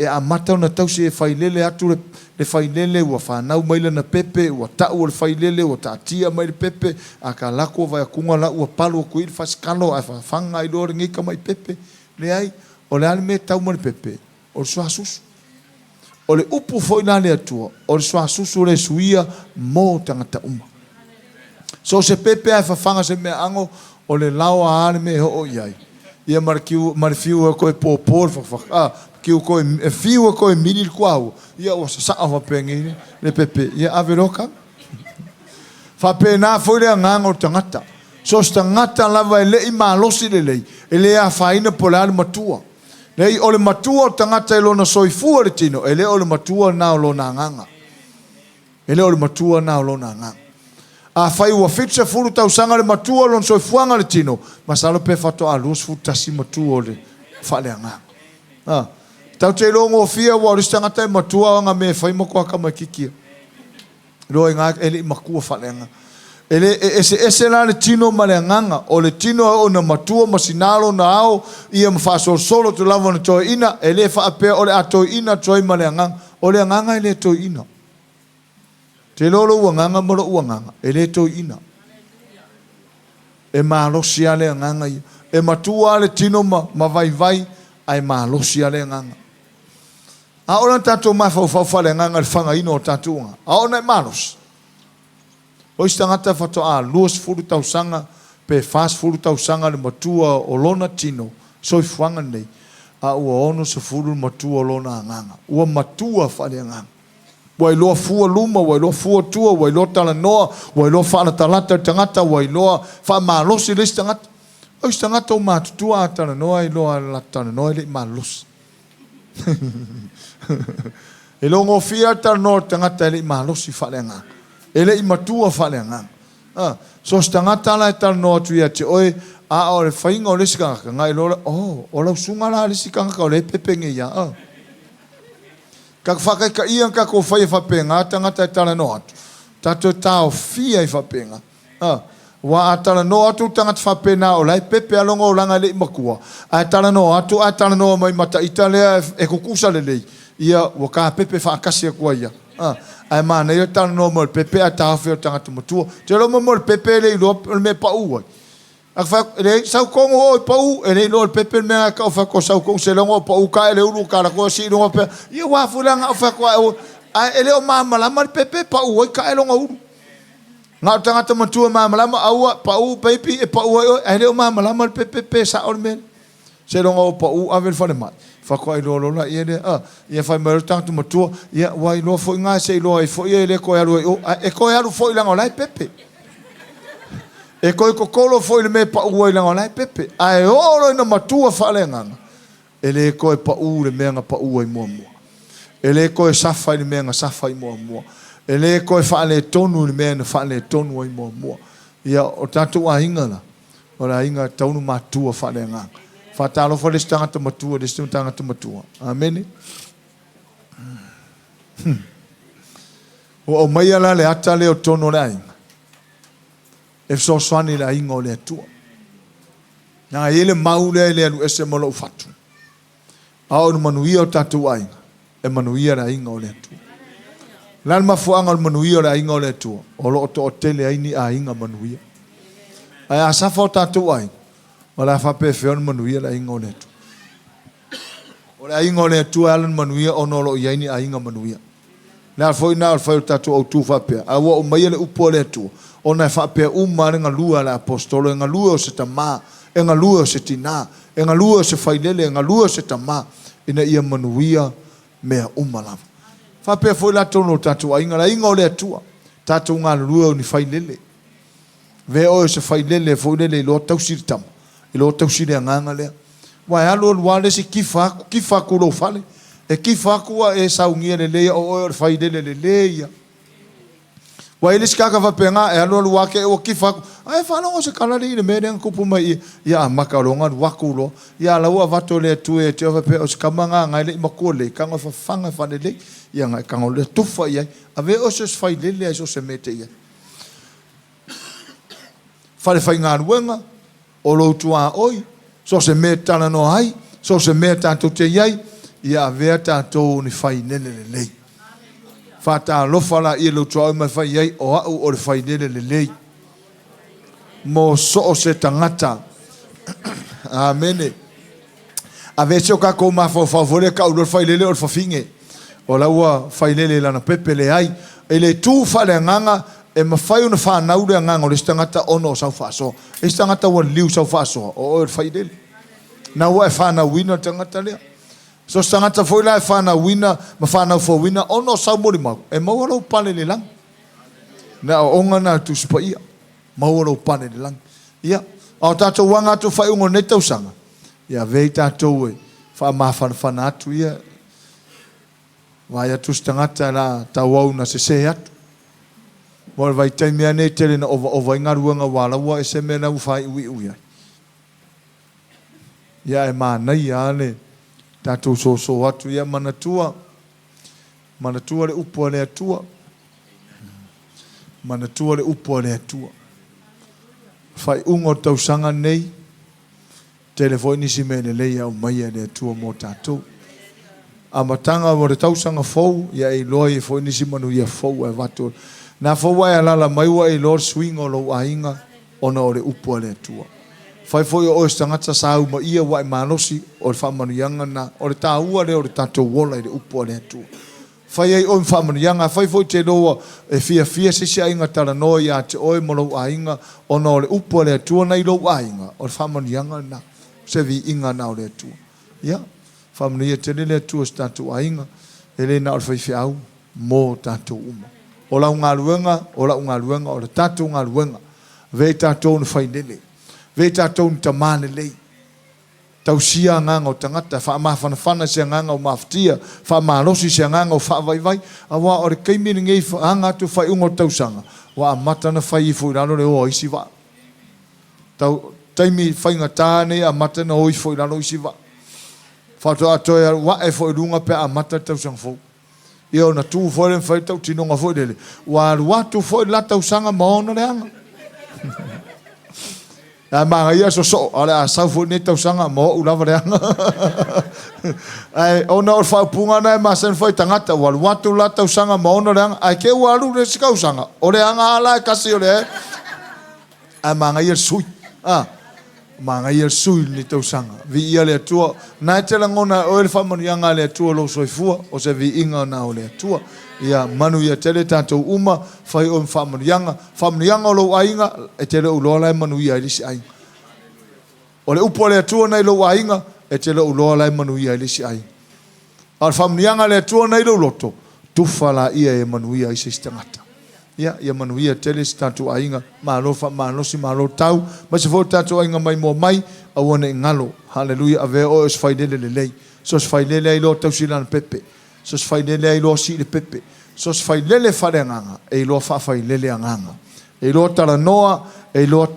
[SPEAKER 1] a mata na tausi e failele atu le failele ua whanau maila na pepe ua tau le failele ua tatia mai le pepe a ka lako vai kunga la ua palu ku il faskalo a whanga i lore ngika mai pepe le ai o le ale me tau mai le pepe o le swa susu o le upu foi na le atua o le swa susu le suia mo tangata uma so se pepe a whanga se me ango o le lawa ale me ho o iai ia marfiu ko e popor kiu ko e fiu ko e milil kwao ia o sa ava pengi le pepe ia averoka fa pena foi le nganga o tangata so tangata lava le I malosi le ele a faina polar matua le o le matua tangata e lona soifu le tino ele o le matua na o lona nganga ele o le matua na o lona nganga a fai ua fitse furu tau sanga le matua lon soifuanga le tino masalo pe fato a luz futasi matua le fale nganga tau te longo fia wa ristanga te matua nga me fai mo ko ka makikia lo nga ele makua falenga ele ese la le tino malenganga o le tino o na matua masinalo na ao ia mfa solo to lava na to ina ele fa ape o le ato ina toi malenganga o le nganga ele to ina te lolo nganga mo lo nganga ele to ina e malo sia le nganga e matua le tino ma vai ai malo sia le nganga a ona tatou mafau le nganga le fanga ino o tatou a ona malos o istangata fato a luas furu tau sanga pe fast furu tau sanga le matua o lona tino so fuanga nei a ua ono se furu matua o lona nganga ua matua fale nganga wai loa fua luma wai loa fua tua wai loa tala noa wai loa fana talata tangata wai loa fa malosi le istangata o istangata o matutua a tala noa I loa la tala noa le malos e longo fia tal no tangata ele malosi falenga ele I matua falenga so tangata la tal no tu ia te oi a o le fainga o le sikanga ngai lo o la sunga la le sikanga ka le pepenge ia ka faka ka ia ka ko fai fa penga tangata tal no atu tato tao fia I fa penga wa atala no atu tangata fa pena o lai pepe alonga o langa le makua atala no atu atala no mai mata italia e kukusa le lei ia wa ka pepe fa kasi ko ia ai mana ia tala no mo pepe ata fa tangata matua te lo mo pepe le lo me pa u a fa le sau kongo o pa u ele lo pepe me ka fa ko sau ko se longo pa u ka ele u ka ko si no pe ia wa fulanga fa ko ele o mama la mal pepe pa u ka ele ngo nga tangata matua malama aua pa u baby e pa u ele o malama pepe sa ormen se longo pa u avel fale mai fa ko ai lo la ele ia fa mer tangata matua ia wai lo fo nga se lo ai fo ele ko alu e ko alu fo la ngola pepe e ko kolo fo le me pa u la ngola pepe ai oro na matua fale nga ele ko pa u le me nga pa u ai mo ele ko safa le me nga safa I mo ele ko fale tonu le me fale tonu ai mo ia o tatu a ingala o la inga tonu matua fale nga fa talo fo le stanga matua le stanga matua amen o mai ala le ata le o tonu la inga e so swani la inga o le tua na ele maule le alu ese molo fatu a o manuia o tatu a inga e manuia la inga o le tua lan mafuanga o manuia la inga o le tua o lo to tele ai ni a inga manuia ai asa fo tatu ai o la fa pe fe o manuia la inga o le tua o la inga o le tua alan manuia o no lo ia ni a inga manuia na foi na foi tatu o tu fa pe a o mai le upo le tua o na fa pe uma nga lua la apostolo nga lua o se tama nga lua o se tina nga lua o se failele nga lua o se tama ina ia manuia me uma lava fa pe foi la tono tatu a inga la inga o le tua tatu nga lua o ni failele ve o se failele foi le lo tausi tam lo tausi le nga le wa ya lo wale si kifa ku lo fale e kifa ku e saungia le o failele le ia wa ele skaka va penga e lo wake o kifa ai fa no se kala le me den ku puma ia makalonga wakulo ia la wa vato le tu e te va pe o skamanga ngai le makole ka ngo fa fanga fa le ia ngai ka ngo le tufa ia ave o se failele so se mete ia fa le fainga wenga o lo tua oi so se meta no ai So se mea tātou te iai, ia avea tātou ni whai nene le lei. Whata alofa la ia lo tua mai whai iai o au o le whai nene le lei. Mo so o se tangata. Amene. Ave se o kako ma favore ka ulo whai lele o le whafinge. O laua whai lele lana pepe le ai. E le tū whale nganga e mawhai una whanau le nganga o le stangata ono sau whaso. E stangata ua liu sau whaso o le whai lele. Na ua e whanau wina tangata lea. So stangata foi la e whanau wina ma whanau fo wina ono sau mori mau. E mau alo pale le lang. Na o onga na tu spa ia. Mau alo pale le lang. Ia. Au tātou wanga atu whai ungo ne tausanga. Ia vei tātou e wha mawhanawhana atu ia. Vai atu stangata la tawau na se atu. Mora vai taimea ne tere na ova ingaruanga walaua e se mena ufai ui ui ai. Ia e mānai ale tātou so atu ia manatua. Manatua le upua le atua. Manatua le upua le atua. Fai ungo tausanga nei. Telefoni si mele leia o maia le atua mo tātou. A matanga mo le tausanga fou. Ia e loa e foi nisi manu ia fou e vato. Na fou ai alala maiwa e lor swing o lo ainga. Ona o le upua le atua. Fai foi o estangata sa uma ia wa manosi o le whamanianga na o le tāua le o le tātou wola i le upua le atua. Fai ai o whamanianga, fai foi te loa e fia sisi ainga tala noa ia te oe mo lo ainga o na o le upua le atua na i lo ainga o le whamanianga na se vi inga na o le atua. Ia, whamania te le atua se tātou ainga e le na o le whaifi au mō tātou uma. O la unga luenga, o le tātou unga luenga, vei tātou na whainele. Vei tātou ni tamane lei. Tau sia nganga o tangata, wha mawhanawhana sia nganga o mawhtia, wha malosi sia nganga o wha vai, a wā o re keimini ngei hanga atu whai ungo tausanga, wā matana whai i fui rano le o isi wā. Tau taimi whainga tāne a matana o i fui rano isi wā. Whato atoia wā e fui runga pe a matana tausanga fau. Ia o na tū fui ren whai tau tinonga fui lele. Wā ruatu fui la tausanga maona le anga. A manga ia so ale a sau fo ne tausanga mo ulava reanga ai ona o whaupunga na ma sen foi tangata wal watu la tausanga mo ona reanga ai ke walu le skausanga o reanga ala kasi o le a manga ia sui manga ia sui ni tausanga vi ia le tua na te langona o le famanianga le tua lo soifua o se vi inga na o le tua ia manu ia tele tātou uma whai o whamanianga o lo ainga e tele uloa lai manu ia ilisi ainga. O le upo le atua nei lo ainga e tele uloa lai manu ia ilisi ainga. Al whamanianga le atua nei lo loto tufa la ia e manu ia isi stangata. Ia manu ia tele si tātou ainga malofa malosi malo tau ma se fo tātou ainga mai mo mai a wane ngalo. Hallelujah ave o es whaidele le lei. So es whaidele ai lo tau silana pepe. So se fai lele ai loa si le pepe. So se fai lele whare nganga. E loa whawhai lele nganga. E loa tala noa, e loa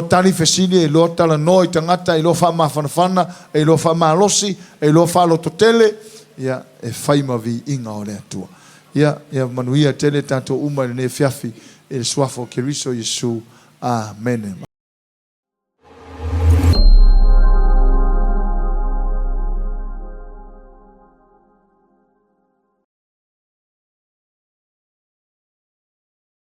[SPEAKER 1] tali fesili, e loa tala noa i tangata, e loa whamawhanawhana, e loa whamalosi, e loa whalototele. Ia, e whai mavi inga o le atua. Ia manuia tele tātou uma le ne fiafi, e le suafo ke riso Yesu. Amen.